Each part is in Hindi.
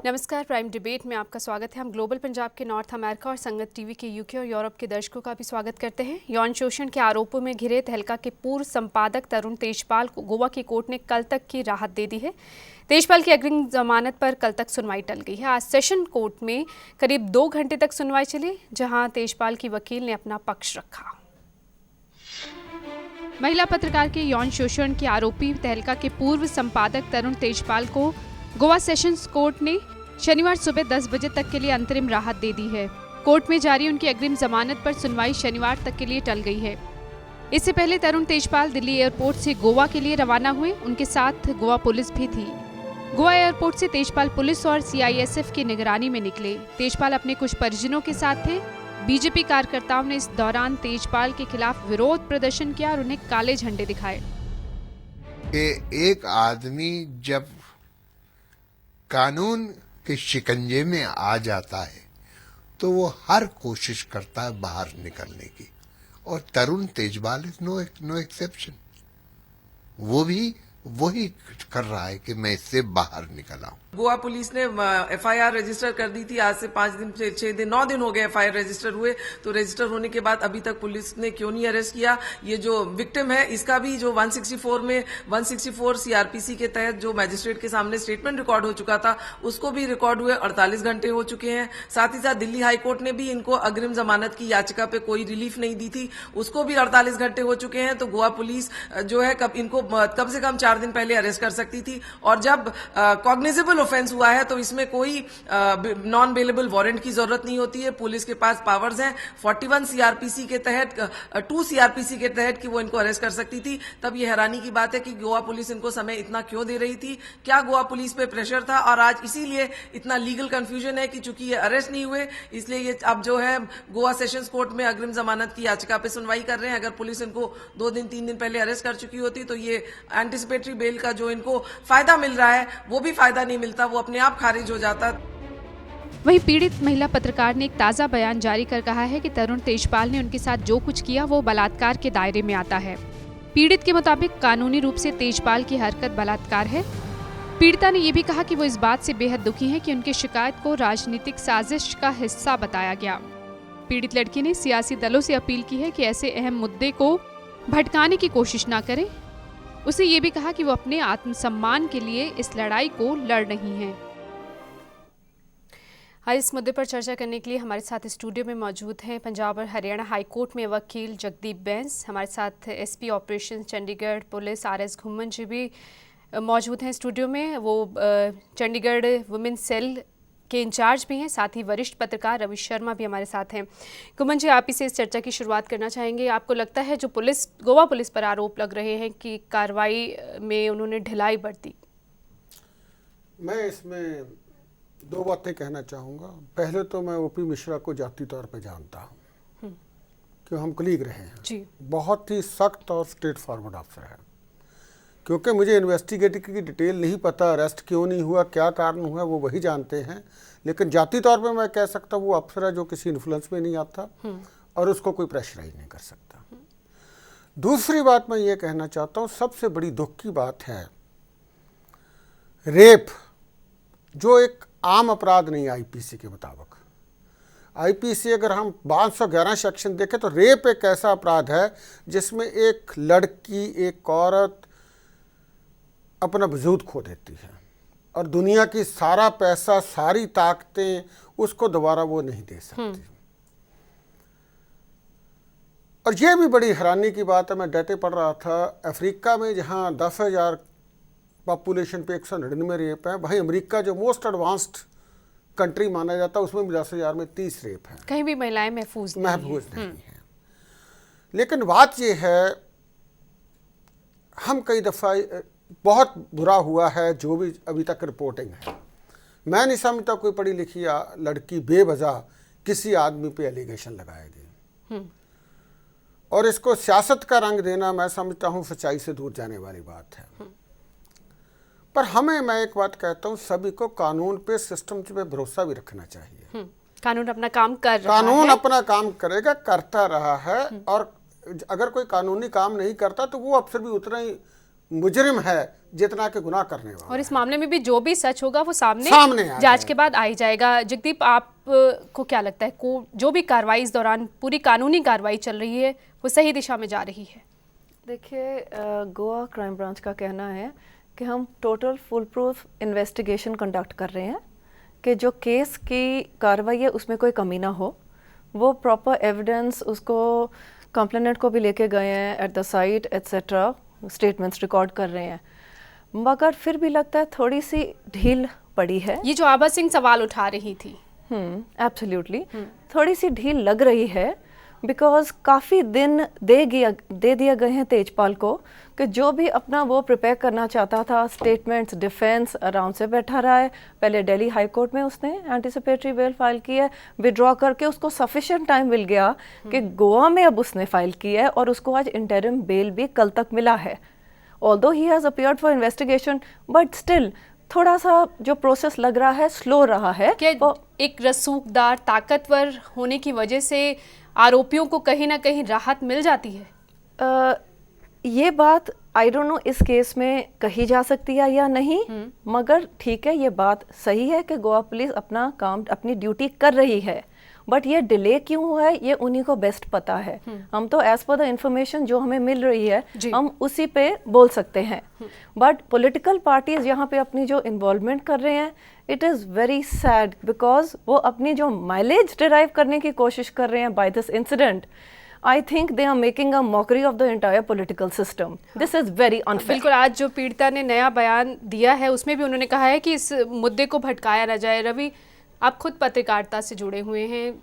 नमस्कार, प्राइम डिबेट में आपका स्वागत है। हम ग्लोबल पंजाब के नॉर्थ अमेरिका और संगत टीवी के यूके और यूरोप के दर्शकों का भी स्वागत करते हैं। यौन शोषण के आरोपों में घिरे तहलका के पूर्व संपादक तरुण तेजपाल को गोवा की कोर्ट ने कल तक की राहत दे दी है। तेजपाल की अग्रिम जमानत पर कल तक सुनवाई टल गई है। आज सेशन कोर्ट में करीब 2 घंटे तक सुनवाई चली, जहाँ तेजपाल की वकील ने अपना पक्ष रखा। महिला पत्रकार के यौन शोषण के आरोपी तहलका के पूर्व संपादक तरुण तेजपाल को गोवा सेशंस कोर्ट ने शनिवार सुबह 10 बजे तक के लिए अंतरिम राहत दे दी है। कोर्ट में जारी उनकी अग्रिम जमानत पर सुनवाई शनिवार तक के लिए टल गई है। इससे पहले तरुण तेजपाल दिल्ली एयरपोर्ट से गोवा के लिए रवाना हुए। उनके साथ गोवा पुलिस भी थी। गोवा एयरपोर्ट से तेजपाल पुलिस और CISF की निगरानी में निकले। तेजपाल अपने कुछ परिजनों के साथ थे। बीजेपी कार्यकर्ताओं ने इस दौरान तेजपाल के खिलाफ विरोध प्रदर्शन किया और उन्हें काले झंडे दिखाए। एक आदमी जब कानून के शिकंजे में आ जाता है तो वो हर कोशिश करता है बाहर निकलने की, और तरुण तेजपाल इज नो एक्सेप्शन। वो भी वही कर रहा है कि मैं इससे बाहर निकल आऊं। गोवा पुलिस ने FIR रजिस्टर कर दी थी। आज से 5 दिन से 6 दिन 9 दिन हो गए FIR रजिस्टर हुए। तो रजिस्टर होने के बाद अभी तक पुलिस ने क्यों नहीं अरेस्ट किया? ये जो विक्टिम है इसका भी जो 164 में 164 CRPC के तहत जो मैजिस्ट्रेट के सामने स्टेटमेंट रिकॉर्ड हो चुका था, उसको भी रिकॉर्ड हुए 48 घंटे हो चुके हैं। साथ ही साथ दिल्ली हाईकोर्ट ने भी इनको अग्रिम जमानत की याचिका पे कोई रिलीफ नहीं दी थी, उसको भी 48 घंटे हो चुके हैं। तो गोवा पुलिस जो है इनको कम से कम 4 दिन पहले अरेस्ट कर सकती थी। और जब कॉग्निजेबल ऑफेंस हुआ है तो इसमें कोई नॉन बेलेबल वारंट की जरूरत नहीं होती है। पुलिस के पास पावर्स हैं 41 CRPC के तहत 2 CRPC के तहत कि वो इनको अरेस्ट कर सकती थी। तब ये हैरानी की बात है कि गोवा पुलिस इनको समय इतना क्यों दे रही थी? क्या गोवा पुलिस पे प्रेशर था? और आज इसीलिए इतना लीगल कंफ्यूजन है कि चूंकि ये अरेस्ट नहीं हुए, इसलिए ये अब जो है गोवा सेशंस कोर्ट में अग्रिम जमानत की याचिका पे सुनवाई कर रहे हैं। अगर पुलिस इनको 2 दिन 3 दिन पहले अरेस्ट कर चुकी होती तो ये एंटिसिपेटरी बेल का जो इनको फायदा मिल रहा है वो भी फायदा नहीं मिलता, वो अपने आप खारिज हो जाता। वहीं पीड़ित महिला पत्रकार ने एक ताज़ा बयान जारी कर कहा है कि तरुण तेजपाल ने उनके साथ जो कुछ किया वो बलात्कार के दायरे में आता है। पीड़ित के मुताबिक कानूनी रूप से तेजपाल की हरकत बलात्कार है। पीड़िता ने यह भी कहा कि वो इस बात से बेहद दुखी है कि उनकी शिकायत को राजनीतिक साजिश का हिस्सा बताया गया। पीड़ित लड़की ने सियासी दलों से अपील की है कि ऐसे अहम मुद्दे को भटकाने की कोशिश न करें। उसे ये भी कहा कि वो अपने आत्मसम्मान के लिए इस लड़ाई को लड़ रही हैं। आज इस मुद्दे पर चर्चा करने के लिए हमारे साथ स्टूडियो में मौजूद हैं पंजाब और हरियाणा हाई कोर्ट में वकील जगदीप बैंस। हमारे साथ SP operation Chandigarh police RS Ghumman ji भी मौजूद हैं स्टूडियो में। वो चंडीगढ़ वुमेन सेल के इंचार्ज भी हैं। साथ ही वरिष्ठ पत्रकार रवि शर्मा भी हमारे साथ हैं। घुम्मन जी, आप ही से इस चर्चा की शुरुआत करना चाहेंगे। आपको लगता है जो गोवा पुलिस पर आरोप लग रहे हैं कि कार्रवाई में उन्होंने ढिलाई बरती? मैं इसमें 2 बातें कहना चाहूँगा। पहले तो मैं OP मिश्रा को जाती तौर पर जानता हूँ कि हम कलीग रहे हैं जी। बहुत ही सख्त और स्ट्रेट फॉरवर्ड अफसर है। क्योंकि मुझे इन्वेस्टिगेटिव की डिटेल नहीं पता, अरेस्ट क्यों नहीं हुआ, क्या कारण हुआ, वो वही जानते हैं। लेकिन जाती तौर पे मैं कह सकता हूँ वो अफसर है जो किसी इन्फ्लुएंस में नहीं आता और उसको कोई प्रेशराइज नहीं कर सकता। दूसरी बात मैं ये कहना चाहता हूँ, सबसे बड़ी दुख की बात है रेप, जो एक आम अपराध नहीं है IPC के मुताबिक। IPC अगर हम 511 सेक्शन देखें तो रेप एक ऐसा अपराध है जिसमें एक लड़की, एक औरत अपना वजूद खो देती है और दुनिया की सारा पैसा, सारी ताकतें उसको दोबारा वो नहीं दे सकती। और ये भी बड़ी हैरानी की बात है, मैं डेटे पढ़ रहा था, अफ्रीका में जहाँ 10,000 पॉपुलेशन पे 199 रेप है, भाई अमेरिका जो मोस्ट एडवांस्ड कंट्री माना जाता है उसमें भी 10,000 में 30 रेप हैं। कहीं भी महिलाएं महफूज नहीं हैं। लेकिन बात ये है, हम कई दफ़ा बहुत बुरा हुआ है जो भी अभी तक रिपोर्टिंग है। मैं नहीं समझता कोई पढ़ी लिखी लड़की बेवजह किसी आदमी पे एलिगेशन लगाएगी और इसको सियासत का रंग देना मैं समझता हूँ सच्चाई से दूर जाने वाली बात है। पर हमें, मैं एक बात कहता हूँ, सभी को कानून पे, सिस्टम पे भरोसा भी रखना चाहिए। कानून अपना काम कर रहा है। कानून अपना काम करेगा, करता रहा है। और अगर कोई कानूनी काम नहीं करता तो वो अफसर भी उतना ही मुजरिम है जितना कि गुनाह करने वाला। और इस मामले में भी जो भी सच होगा वो सामने आ जांच के बाद आ ही जाएगा। जगदीप, आप को क्या लगता है जो भी कार्रवाई इस दौरान पूरी कानूनी कार्रवाई चल रही है वो सही दिशा में जा रही है? देखिए, गोवा क्राइम ब्रांच का कहना है कि हम total full proof investigation conduct कर रहे हैं कि जो केस की कार्रवाई है उसमें कोई कमी ना हो। वो प्रॉपर एविडेंस उसको कंप्लेनेंट को भी लेके गए हैं at the site etcetera, statements record कर रहे हैं, मगर फिर भी लगता है थोड़ी सी ढील पड़ी है। ये जो आभा सिंह सवाल उठा रही थी, एब्सोल्युटली थोड़ी सी ढील लग रही है, बिकॉज काफ़ी दिन दे दिए गए हैं तेजपाल को कि जो भी अपना वो प्रिपेयर करना चाहता था, स्टेटमेंट्स, डिफेंस आराम से बैठा रहा है। पहले दिल्ली हाई कोर्ट में उसने एंटीसिपेटरी बेल फाइल की है, विड्रॉ करके उसको सफिशिएंट टाइम मिल गया कि गोवा में अब उसने फाइल की है और उसको आज इंटरिम बेल भी कल तक मिला है। Although he has appeared for investigation, but still थोड़ा सा जो प्रोसेस लग रहा है स्लो रहा है। क्या एक रसूखदार ताकतवर होने की वजह से आरोपियों को कहीं ना कहीं राहत मिल जाती है? ये बात आई डोंट नो इस केस में कही जा सकती है या नहीं, मगर ठीक है, ये बात सही है कि गोवा पुलिस अपना काम, अपनी ड्यूटी कर रही है, बट ये डिले क्यों हुआ है ये उन्हीं को बेस्ट पता है। हम तो एज पर द इंफॉर्मेशन जो हमें मिल रही है हम उसी पे बोल सकते हैं, बट पॉलिटिकल पार्टीज यहाँ पे अपनी जो इन्वॉल्वमेंट कर रहे हैं, it is very sad, because वो अपनी जो माइलेज डिराइव करने की कोशिश कर रहे हैं by this incident. I think they are making a mockery of the entire political system. This is very unfair. बिल्कुल, आज जो पीड़िता ने नया बयान दिया है उसमें भी उन्होंने कहा है कि इस मुद्दे को भटकाया न जाए। रवि, आप खुद पत्रकारिता से जुड़े हुए हैं,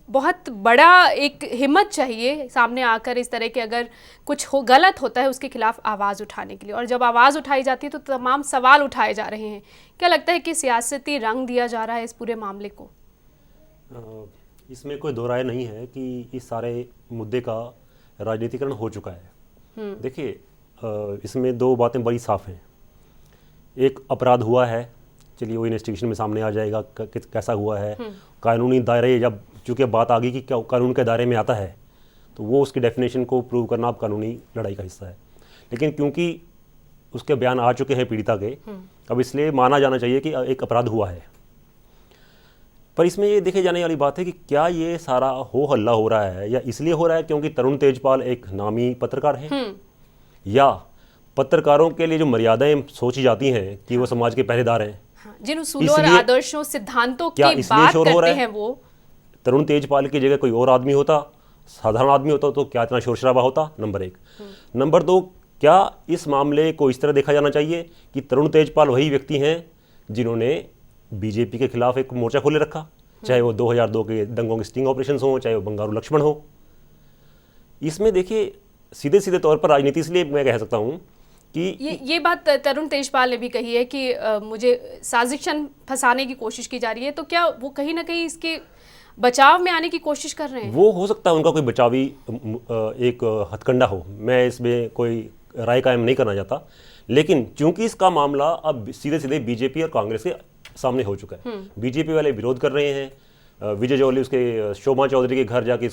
बहुत बड़ा एक हिम्मत चाहिए सामने आकर इस तरह के अगर कुछ गलत होता है उसके खिलाफ आवाज़ उठाने के लिए, और जब आवाज़ उठाई जाती है तो तमाम सवाल उठाए जा रहे हैं। क्या लगता है कि सियासती रंग दिया जा रहा है इस पूरे मामले को? इसमें कोई दो राय नहीं है कि इस सारे मुद्दे का राजनीतिकरण हो चुका है। देखिए, इसमें दो बातें बड़ी साफ हैं। एक, अपराध हुआ है, चलिए वो इन्वेस्टिगेशन में सामने आ जाएगा कैसा हुआ है, कानूनी दायरे, जब चूँकि बात आ गई कि क्या कानून के दायरे में आता है तो वो उसकी डेफिनेशन को प्रूव करना अब कानूनी लड़ाई का हिस्सा है। लेकिन क्योंकि उसके बयान आ चुके हैं पीड़िता के, अब इसलिए माना जाना चाहिए कि एक अपराध हुआ है। पर इसमें ये देखे जाने वाली बात है कि क्या ये सारा हो हल्ला हो रहा है या इसलिए हो रहा है क्योंकि तरुण तेजपाल एक नामी पत्रकार हैं, या पत्रकारों के लिए जो मर्यादाएं सोची जाती हैं कि वो समाज के पहरेदार हैं, जिन उसूलों और आदर्शों, सिद्धांतों की बात करते हैं, वो तरुण तेजपाल की जगह कोई और आदमी होता, साधारण आदमी होता, तो क्या इतना शोर शराबा होता? नंबर एक। नंबर दो, क्या इस मामले को इस तरह देखा जाना चाहिए कि तरुण तेजपाल वही व्यक्ति हैं जिन्होंने बीजेपी के खिलाफ एक मोर्चा खोले रखा, चाहे वो 2002 के दंगों के स्टिंग ऑपरेशन हो, चाहे वो बंगारू लक्ष्मण हो। इसमें देखिए सीधे सीधे तौर पर राजनीति, इसलिए मैं कह सकता हूँ कि ये बात तरुण तेजपाल ने भी कही है कि मुझे साजिशन फंसाने की कोशिश की जा रही है, तो क्या वो कहीं ना कहीं इसके बचाव में आने की कोशिश कर रहे हैं? वो हो सकता है उनका कोई बचावी एक हथकंडा हो, मैं इसमें कोई राय कायम नहीं करना चाहता, लेकिन चूंकि इसका मामला अब सीधे सीधे बीजेपी और कांग्रेस के सामने हो चुका है, बीजेपी वाले विरोध कर रहे हैं, विजय जौहरी उसके शोभा चौधरी के घर जाके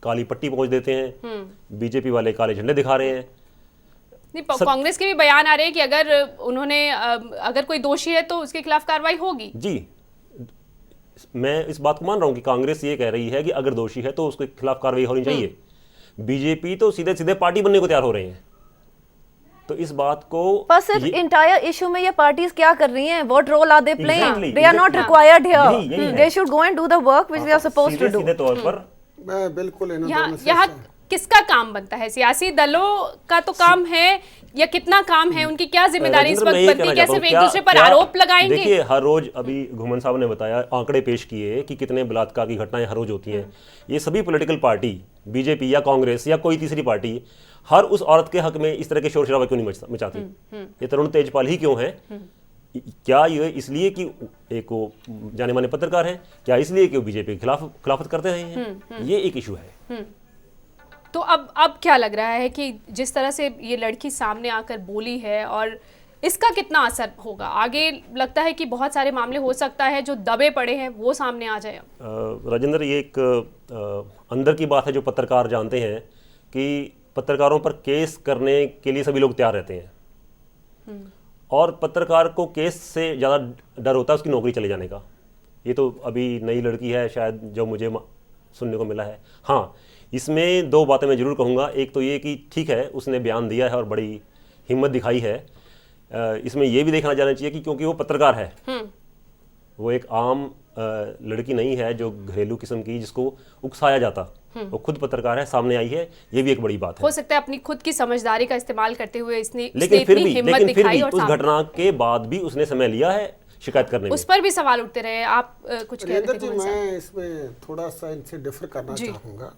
काली पट्टी पहुंच देते हैं, बीजेपी वाले काले झंडे दिखा रहे हैं। नहीं, कांग्रेस के भी बयान आ रहे हैं कि अगर कोई दोषी है तो उसके खिलाफ कार्रवाई होगी। जी, मैं इस बात को मान रहा हूं कि कांग्रेस ये कह रही है कि अगर दोषी है तो उसके खिलाफ कार्रवाई होनी चाहिए। बीजेपी तो सीधे सीधे पार्टी बनने को तैयार हो रहे हैं। तो इस बात को पर सिर्फ इंटायर इशू में ये पार्टीज क्या कर रही हैं? What role are they playing? They are not required here. They should go and do the work which they are supposed to do. सीधे तौर पर मैं बिल्कुल यहाँ किसका काम बनता है? सियासी दलों का तो काम है या कितना काम है? उनकी क्या जिम्मेदारी इस वक्त बनती है? कैसे एक दूसरे पर आरोप लगाएंगे? देखिए, हर रोज, अभी घुमन साहब ने बताया, आंकड़े पेश किए कि कितने बलात्कार की घटनाएं हर रोज होती हैं। ये सभी पॉलिटिकल पार्टी, बीजेपी या कांग्रेस या कोई तीसरी पार्टी, हर उस औरत के हक में इस तरह के शोर शराबा क्यों नहीं मचाती? ये तरुण तेजपाल ही क्यों है? क्या ये इसलिए कि एक वो जाने माने पत्रकार हैं? क्या इसलिए कि वो बीजेपी के खिलाफत करते रहे हैं? ये एक इशू है। तो अब क्या लग रहा है कि जिस तरह से ये लड़की सामने आकर बोली है, और इसका कितना असर होगा आगे? लगता है कि बहुत सारे मामले हो सकता है जो दबे पड़े हैं वो सामने आ जाए। राजेंद्र, ये एक अंदर की बात है जो पत्रकार जानते हैं कि पत्रकारों पर केस करने के लिए सभी लोग तैयार रहते हैं, और पत्रकार को केस से ज़्यादा डर होता है उसकी नौकरी चले जाने का। ये तो अभी नई लड़की है शायद, जो मुझे सुनने को मिला है। हाँ, इसमें दो बातें मैं ज़रूर कहूँगा। एक तो ये कि ठीक है, उसने बयान दिया है और बड़ी हिम्मत दिखाई है। इसमें ये भी देखना जाना चाहिए कि क्योंकि वो पत्रकार है, वो एक आम लड़की नहीं है जो घरेलू किस्म की जिसको उकसाया जाता, वो खुद पत्रकार है, सामने आई है। ये भी एक बड़ी बात है। हो सकता है अपनी खुद की समझदारी का इस्तेमाल करते हुए इसने लेकिन फिर इतनी हिम्मत दिखाई और उस घटना के बाद भी उसने समय लिया है शिकायत करने में। उस पर भी सवाल उठते रहे। आप कुछ कह रहे थे? मैं इसमें थोड़ा सा इनसे डिफर करना चाहूंगा।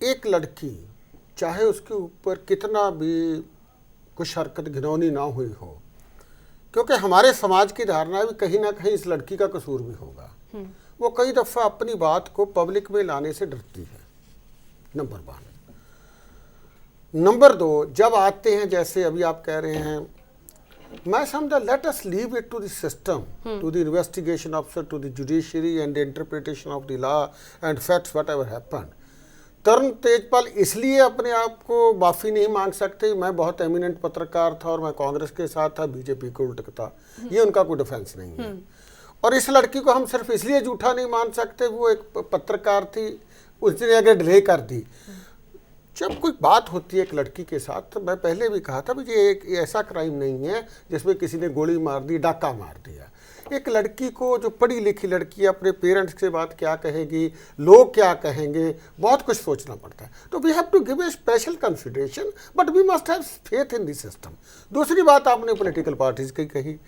एक लड़की चाहे उसके ऊपर कितना भी कुछ हरकत घिनौनी ना हुई हो, क्योंकि हमारे समाज की धारणा भी कहीं ना कहीं इस लड़की का कसूर भी होगा, वो कई दफ़ा अपनी बात को पब्लिक में लाने से डरती है, नंबर 1। नंबर 2, जब आते हैं जैसे अभी आप कह रहे हैं, मैं समझा let us leave it to the system, to the investigation officer, to the judiciary and the interpretation of the law and facts whatever happened. Tarun Tejpal इसलिए अपने आप को माफ़ी नहीं मांग सकते, मैं बहुत एमिनेंट पत्रकार था और मैं कांग्रेस के साथ था, बीजेपी को उल्ट था, ये उनका कोई डिफेंस नहीं है। और इस लड़की को हम सिर्फ इसलिए झूठा नहीं मान सकते, वो एक पत्रकार थी, उसने अगर डिले कर दी। जब कोई बात होती है एक लड़की के साथ, तो मैं पहले भी कहा था कि ये एक ऐसा क्राइम नहीं है जिसमें किसी ने गोली मार दी, डाका मार दिया। एक लड़की को, जो पढ़ी लिखी लड़की, अपने पेरेंट्स के बाद क्या कहेगी, लोग क्या कहेंगे, बहुत कुछ सोचना पड़ता है। तो we have to give a special consideration, but we must have faith in the system. दूसरी बात आपने पॉलिटिकल पार्टीज की कही,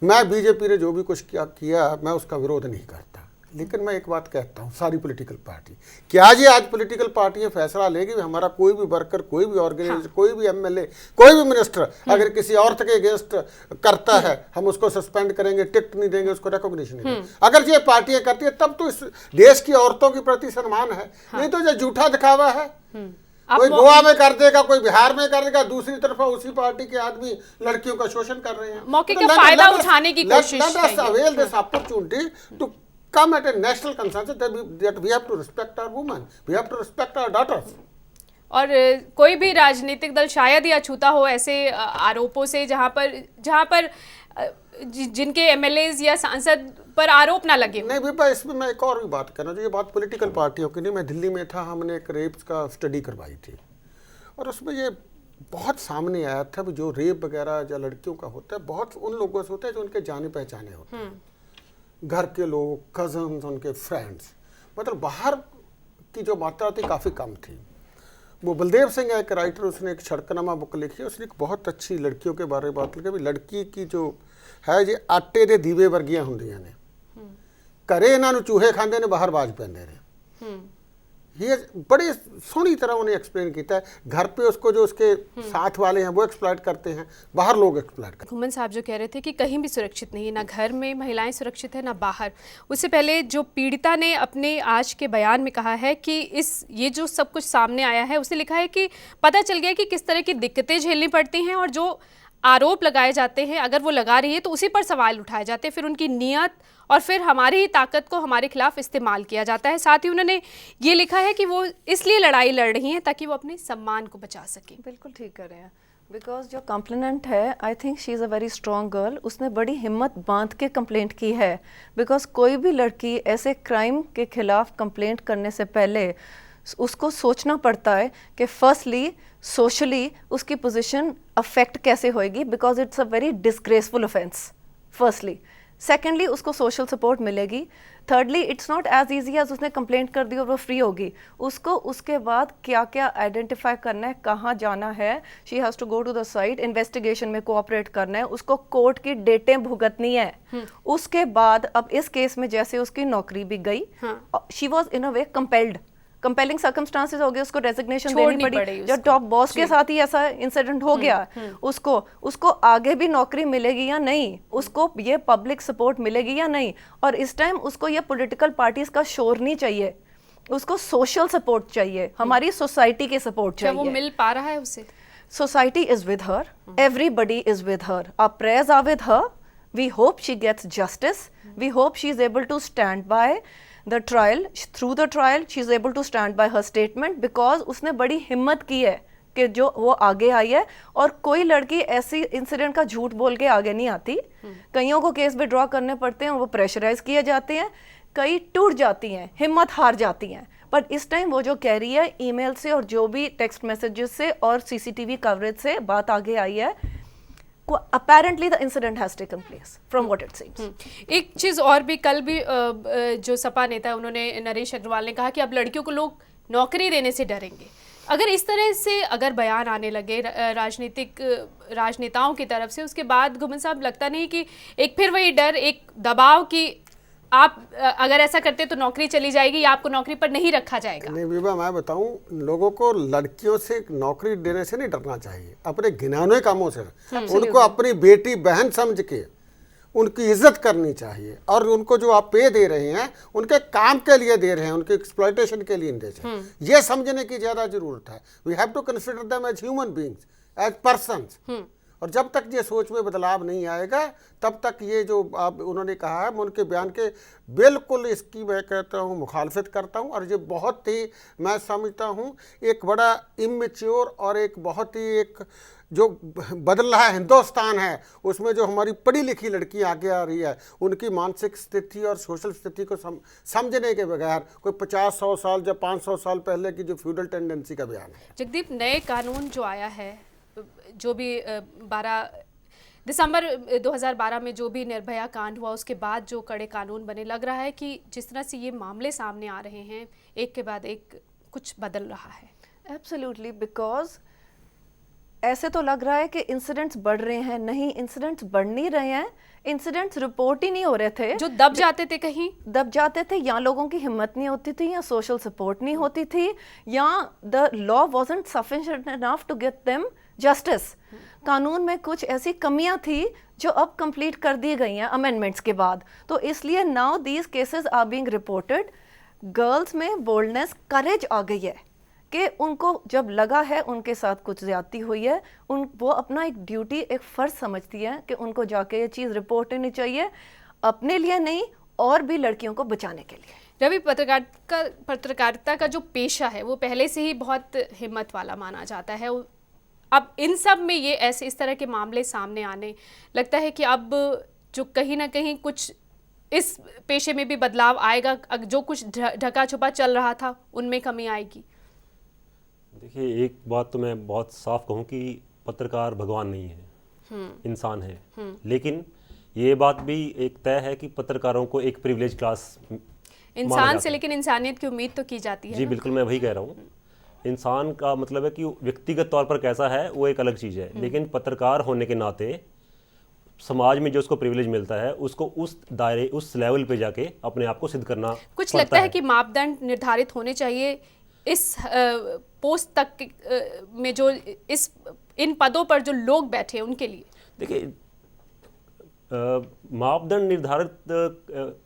मैं बीजेपी ने जो भी कुछ किया मैं उसका विरोध नहीं करता, लेकिन मैं एक बात कहता हूँ, सारी पॉलिटिकल पार्टी, क्या जी आज पॉलिटिकल पार्टियां फैसला लेगी हमारा कोई भी वर्कर, कोई भी ऑर्गेनाइजेशन, कोई भी एमएलए, कोई भी मिनिस्टर अगर किसी औरत के अगेंस्ट करता है, हम उसको सस्पेंड करेंगे, टिकट नहीं देंगे, उसको रिकॉग्निशन नहीं देंगे। अगर ये पार्टियां करती है तब तो इस देश की औरतों के प्रति सम्मान है। नहीं तो जो झूठा दिखावा है, कोई गोवा में कर देगा, कोई बिहार में कर देगा, दूसरी तरफ उसी पार्टी के आदमी लड़कियों का शोषण कर रहे हैं, मौके का फायदा उठाने की कोशिश avail this opportunity to come at a national consensus that we have to respect our women, we have to respect our daughters. और कोई भी राजनीतिक दल शायद ही अछूता हो ऐसे आरोपों से, जहां पर जिनके एमएलएज या सांसद पर आरोप ना लगे। नहीं विपा, इसमें मैं एक और भी बात करना चाहिए, ये बात पॉलिटिकल पार्टियों की नहीं। मैं दिल्ली में था, हमने एक रेप्स का स्टडी करवाई थी, और उसमें ये बहुत सामने आया था कि जो रेप वगैरह जो लड़कियों का होता है, बहुत उन लोगों से होता है जो उनके जाने पहचाने होते हैं, घर के लोग, कजन्स, उनके फ्रेंड्स, मतलब बाहर की जो मात्रा थी काफ़ी कम थी। वो बलदेव सिंह एक राइटर, उसने एक सड़कनामा बुक लिखी, उसने एक बहुत अच्छी लड़कियों के बारे में बात लिखी भी लड़की की जो है जी आटे दे दीवे वर्गियां होंदियां ने, घरे इन्हां नूं चूहे खांदे ने, बाहर बाज पैंदे ने। ये बड़े सोहनी तरह उन्हें एक्सप्लेन किया है। घर पे उसको जो उसके साथ वाले हैं वो एक्सप्लॉइट करते हैं, बाहर लोग एक्सप्लॉइट करते हैं। घुमन साहब जो कह रहे थे कि कहीं भी सुरक्षित नहीं, ना घर में महिलाएं सुरक्षित है ना बाहर। उससे पहले जो पीड़िता ने अपने आज के बयान में कहा है कि ये जो सब कुछ सामने आया है, उसने लिखा है कि पता चल गया कि किस तरह की दिक्कतें झेलनी पड़ती हैं, और जो आरोप लगाए जाते हैं, अगर वो लगा रही है तो उसी पर सवाल उठाए जाते हैं, फिर उनकी नीयत और फिर हमारी ही ताकत को हमारे खिलाफ इस्तेमाल किया जाता है। साथ ही उन्होंने ये लिखा है कि वो इसलिए लड़ाई लड़ रही हैं ताकि वो अपने सम्मान को बचा सकें। बिल्कुल ठीक कर रहे हैं, बिकॉज जो कंप्लेनेंट है, I think she is a very strong girl. उसने बड़ी हिम्मत बांध के कंप्लेंट की है, बिकॉज कोई भी लड़की ऐसे क्राइम के खिलाफ कंप्लेंट करने से पहले उसको सोचना पड़ता है कि फर्स्टली सोशली उसकी पोजीशन अफेक्ट कैसे होएगी, because it's a very disgraceful offence firstly. Secondly उसको सोशल सपोर्ट मिलेगी। Thirdly it's not as easy as उसने कंप्लेंट कर दी और वो फ्री होगी। उसको उसके बाद क्या क्या आइडेंटिफाई करना है, कहाँ जाना है, she has to go to the site, investigation में कोऑपरेट करना है, उसको कोर्ट की डेटें भुगतनी है। उसके बाद अब इस केस में जैसे उसकी नौकरी भी गई, she was in a way compelled, compelling circumstances हो गए, उसको रेजिग्नेशन देनी पड़ी। जब टॉप बॉस के साथ ही ऐसा इंसिडेंट हो गया, उसको आगे भी नौकरी मिलेगी या नहीं, उसको ये पब्लिक सपोर्ट मिलेगी या नहीं। और इस टाइम उसको ये पॉलिटिकल पार्टीज का शोर नहीं चाहिए, उसको सोशल सपोर्ट चाहिए, हमारी सोसाइटी के सपोर्ट चाहिए। वो मिल पा रहा है उसे? Society is with her, everybody is with her, our prayers are with her, we hope she gets justice, we hope she is able to stand by the trial, through the trial she is able to stand by her statement because उसने बड़ी हिम्मत की है कि जो वो आगे आई है। और कोई लड़की ऐसी इंसिडेंट का झूठ बोल के आगे नहीं आती। कईयों को केस विड्रॉ करने पड़ते हैं, वो प्रेशराइज किए जाते हैं, कई टूट जाती हैं, हिम्मत हार जाती हैं। पर इस टाइम वो जो कह रही है ईमेल से और जो भी टेक्स्ट मैसेजेस से और सीसीटीवी कवरेज से बात आगे आई है, apparently the incident has taken place from what it seems। एक चीज़ और भी, कल भी जो सपा नेता है उन्होंने, नरेश अग्रवाल ने कहा कि अब लड़कियों को लोग नौकरी देने से डरेंगे। अगर इस तरह से अगर बयान आने लगे राजनेताओं की तरफ से, उसके बाद घुमन साहब लगता नहीं कि एक फिर वही डर, एक दबाव कि आप अगर ऐसा करते तो नौकरी चली जाएगी या आपको नौकरी पर नहीं रखा जाएगा? नहीं विभा, मैं बताऊं, लोगों को लड़कियों से नौकरी देने से नहीं डरना चाहिए, अपने घिनौने कामों से। उनको अपनी बेटी बहन समझ के उनकी इज्जत करनी चाहिए, और उनको जो आप पे दे रहे हैं उनके काम के लिए दे रहे हैं, उनके एक्सप्लॉयटेशन के लिए नहीं दे रहे। ये समझने की ज़्यादा जरूरत है। We have to consider them as human beings, as persons. और जब तक ये सोच में बदलाव नहीं आएगा तब तक ये जो आप उन्होंने कहा है, मैं उनके बयान के बिल्कुल इसकी मैं कहता हूँ मुखालफत करता हूँ। और ये बहुत ही मैं समझता हूँ एक बड़ा इमेच्योर और एक बहुत ही एक जो बदल रहा हिंदुस्तान है उसमें जो हमारी पढ़ी लिखी लड़की आगे आ रही है, उनकी मानसिक स्थिति और सोशल स्थिति को समझने के बगैर कोई 50-100 साल या 500 साल पहले की जो फ्यूडल टेंडेंसी का बयान है। जगदीप, नए कानून जो आया है, जो भी 12 दिसंबर 2012 में जो भी निर्भया कांड हुआ, उसके बाद जो कड़े कानून बने, लग रहा है कि जिस तरह से ये मामले सामने आ रहे हैं एक के बाद एक, कुछ बदल रहा है। एब्सोल्युटली, बिकॉज ऐसे तो लग रहा है कि इंसिडेंट्स बढ़ रहे हैं। नहीं, इंसिडेंट्स बढ़ नहीं रहे हैं, इंसिडेंट्स रिपोर्ट ही नहीं हो रहे थे। जो दब जाते थे, कहीं दब जाते थे, या लोगों की हिम्मत नहीं होती थी, या सोशल सपोर्ट नहीं होती थी, या the law wasn't sufficient enough to get them justice. कानून में कुछ ऐसी कमियां थी जो अब कंप्लीट कर दी गई हैं अमेंडमेंट्स के बाद। तो इसलिए now these cases are being reported. Girls में बोल्डनेस, करेज आ गई है कि उनको जब लगा है उनके साथ कुछ ज्यादती हुई है, वो अपना एक ड्यूटी, एक फ़र्ज समझती है कि उनको जाके ये चीज़ रिपोर्ट करनी चाहिए, अपने लिए नहीं और भी लड़कियों को बचाने के लिए। रवि, पत्रकारिता का जो पेशा है वो पहले से ही बहुत हिम्मत वाला माना जाता है। अब इन सब में ये ऐसे इस तरह के मामले सामने आने लगता है कि अब जो कहीं ना कहीं कुछ इस पेशे में भी बदलाव आएगा, जो कुछ ढका छुपा चल रहा था उनमें कमी आएगी। देखिए, एक बात तो मैं बहुत साफ कहूँ कि पत्रकार भगवान नहीं है, इंसान है। लेकिन ये बात भी एक तय है कि पत्रकारों को एक प्रिविलेज क्लास इंसान से, लेकिन इंसानियत की उम्मीद तो की जाती है। जी बिल्कुल, मैं वही कह रहा हूँ। इंसान का मतलब है कि व्यक्तिगत तौर पर कैसा है वो एक अलग चीज़ है, लेकिन पत्रकार होने के नाते समाज में जो उसको प्रिविलेज मिलता है उसको उस दायरे, उस लेवल पे जाके अपने आप को सिद्ध करना कुछ लगता है कि मापदंड निर्धारित होने चाहिए इस पोस्ट तक में, जो इन पदों पर जो लोग बैठे हैं उनके लिए। देखिए, मापदंड निर्धारित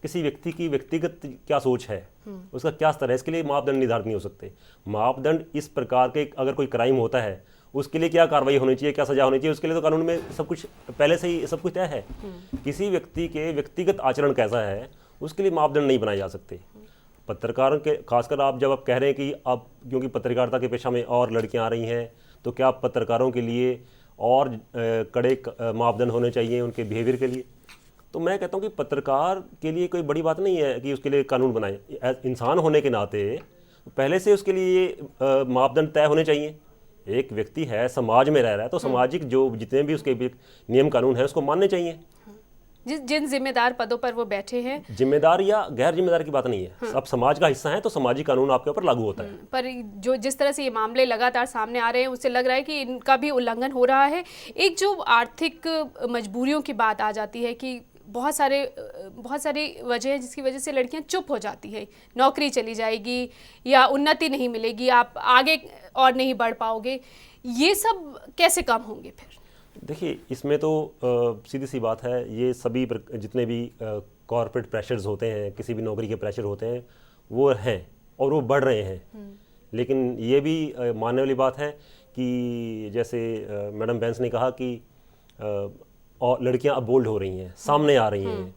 किसी व्यक्ति की व्यक्तिगत क्या सोच है, उसका क्या स्तर है, इसके लिए मापदंड निर्धारित नहीं हो सकते। मापदंड इस प्रकार के, अगर कोई क्राइम होता है उसके लिए क्या कार्रवाई होनी चाहिए, क्या सजा होनी चाहिए, उसके लिए तो कानून में सब कुछ पहले से ही सब कुछ तय है। किसी व्यक्ति के व्यक्तिगत आचरण कैसा है उसके लिए मापदंड नहीं बनाए जा सकते। पत्रकारों के खासकर आप जब आप कह रहे हैं कि अब क्योंकि पत्रकारिता के पेशा में और लड़कियां आ रही हैं, तो क्या पत्रकारों के लिए और कड़े मापदंड होने चाहिए उनके बिहेवियर के लिए? तो मैं कहता हूं कि पत्रकार के लिए कोई बड़ी बात नहीं है कि उसके लिए कानून बनाए। इंसान होने के नाते पहले से उसके लिए मापदंड तय होने चाहिए। एक व्यक्ति है, समाज में रह रहा है, तो सामाजिक जो जितने भी उसके नियम कानून है उसको मानने चाहिए। जिन जिम्मेदार पदों पर वो बैठे हैं, जिम्मेदार या गैर जिम्मेदार की बात नहीं है। अब समाज का हिस्सा है तो सामाजिक कानून आपके ऊपर लागू होता है। पर जो जिस तरह से ये मामले लगातार सामने आ रहे हैं उससे लग रहा है कि इनका भी उल्लंघन हो रहा है। एक जो आर्थिक मजबूरियों की बात आ जाती है कि बहुत सारी वजह है जिसकी वजह से लड़कियां चुप हो जाती है, नौकरी चली जाएगी या उन्नति नहीं मिलेगी, आप आगे और नहीं बढ़ पाओगे, ये सब कैसे कम होंगे फिर? देखिए, इसमें तो सीधी सी बात है, ये सभी जितने भी कॉर्पोरेट प्रेशर्स होते हैं, किसी भी नौकरी के प्रेशर होते हैं, वो हैं और वो बढ़ रहे हैं। लेकिन ये भी मानने वाली बात है कि जैसे मैडम बैंस ने कहा कि और लड़कियां अब बोल्ड हो रही हैं, सामने आ रही हैं,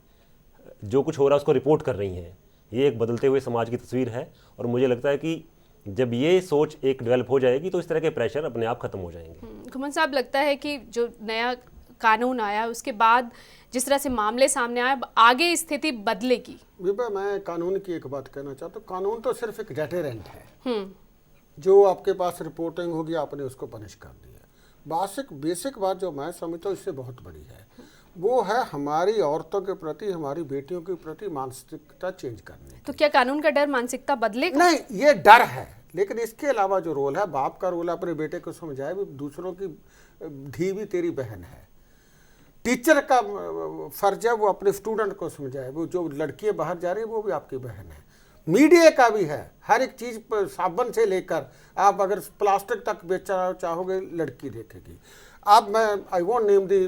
जो कुछ हो रहा है उसको रिपोर्ट कर रही हैं। ये एक बदलते हुए समाज की तस्वीर है और मुझे लगता है कि जब ये सोच एक डेवलप हो जाएगी तो इस तरह के प्रेशर अपने आप खत्म हो जाएंगे। घुमन साहब, लगता है कि जो नया कानून आया उसके बाद जिस तरह से मामले सामने आए, आगे स्थिति बदलेगी? विभा, मैं कानून की एक बात कहना चाहता हूँ। कानून तो सिर्फ एक डेटरेंट है। जो आपके पास रिपोर्टिंग होगी आपने उसको पनिश कर दिया। बेसिक बात जो मैं समझता हूँ इससे बहुत बड़ी है, वो है हमारी औरतों के प्रति, हमारी बेटियों के प्रति मानसिकता चेंज करने। तो क्या कानून का डर मानसिकता बदलेगा? नहीं, ये डर है, लेकिन इसके अलावा जो रोल है, बाप का रोल है अपने बेटे को समझाए भी दूसरों की धी भी तेरी बहन है। टीचर का फर्ज है वो अपने स्टूडेंट को समझाए, वो जो लड़कियां बाहर जा रही है वो भी आपकी बहन है। मीडिया का भी है, हर एक चीज़ पर साबुन से लेकर आप अगर प्लास्टिक तक बेचना चाहोगे लड़की देखेगी। अब मैं I won't name the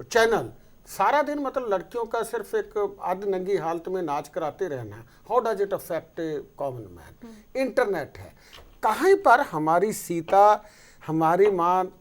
channel, सारा दिन मतलब लड़कियों का सिर्फ एक आधी नंगी हालत में नाच कराते रहना, how does it affect A common man? Internet है, कहीं पर हमारी सीता, हमारी माँ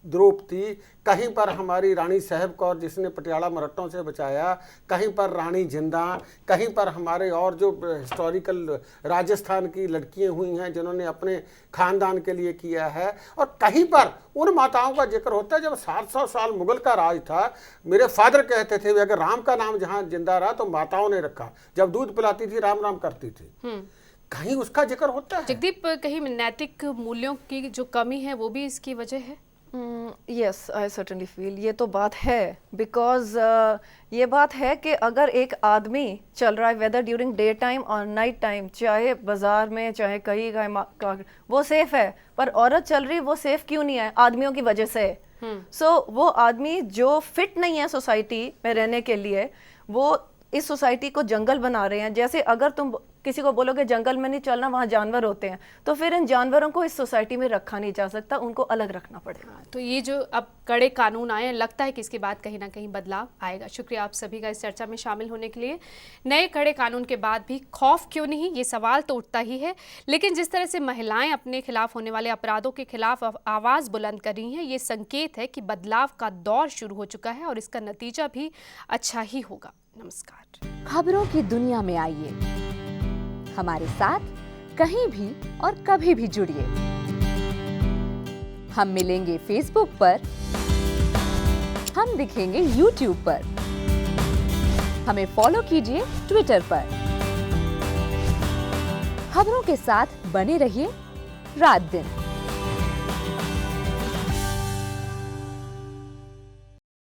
द्रौपदी, कहीं पर हमारी रानी साहब कौर जिसने पटियाला मराठों से बचाया, कहीं पर रानी जिंदा, कहीं पर हमारे और जो हिस्टोरिकल राजस्थान की लड़कियां हुई हैं जिन्होंने अपने खानदान के लिए किया है, और कहीं पर उन माताओं का जिक्र होता है जब 700 साल मुगल का राज था। मेरे फादर कहते थे अगर राम का नाम जहाँ जिंदा रहा तो माताओं ने रखा, जब दूध पिलाती थी राम राम करती थी, कहीं उसका जिक्र होता है। जगदीप, कहीं नैतिक मूल्यों की जो कमी है वो भी इसकी वजह है? यस, आई सर्टनली फील ये तो बात है, बिकॉज ये बात है कि अगर एक आदमी चल रहा है वेदर ड्यूरिंग डे टाइम और नाइट टाइम, चाहे बाजार में चाहे कहीं का, वो सेफ है, पर औरत चल रही वो सेफ क्यों नहीं है? आदमियों की वजह से। सो वो आदमी जो फिट नहीं है सोसाइटी में रहने के लिए, वो इस सोसाइटी को जंगल बना रहे हैं। जैसे अगर तुम किसी को बोलोगे जंगल में नहीं चलना, वहाँ जानवर होते हैं, तो फिर इन जानवरों को इस सोसाइटी में रखा नहीं जा सकता, उनको अलग रखना पड़ेगा। तो ये जो अब कड़े कानून आए हैं, लगता है कि इसके बाद कहीं ना कहीं बदलाव आएगा। शुक्रिया आप सभी का इस चर्चा में शामिल होने के लिए। नए कड़े कानून के बाद भी खौफ क्यों नहीं, ये सवाल तो उठता ही है, लेकिन जिस तरह से महिलाएं अपने खिलाफ होने वाले अपराधों के खिलाफ आवाज़ बुलंद कर रही हैं, ये संकेत है कि बदलाव का दौर शुरू हो चुका है और इसका नतीजा भी अच्छा ही होगा। नमस्कार। खबरों की दुनिया में आइए, हमारे साथ कहीं भी और कभी भी जुड़िए। हम मिलेंगे फेसबुक पर, हम दिखेंगे यूट्यूब पर, हमें फॉलो कीजिए ट्विटर पर। खबरों के साथ बने रहिए रात दिन।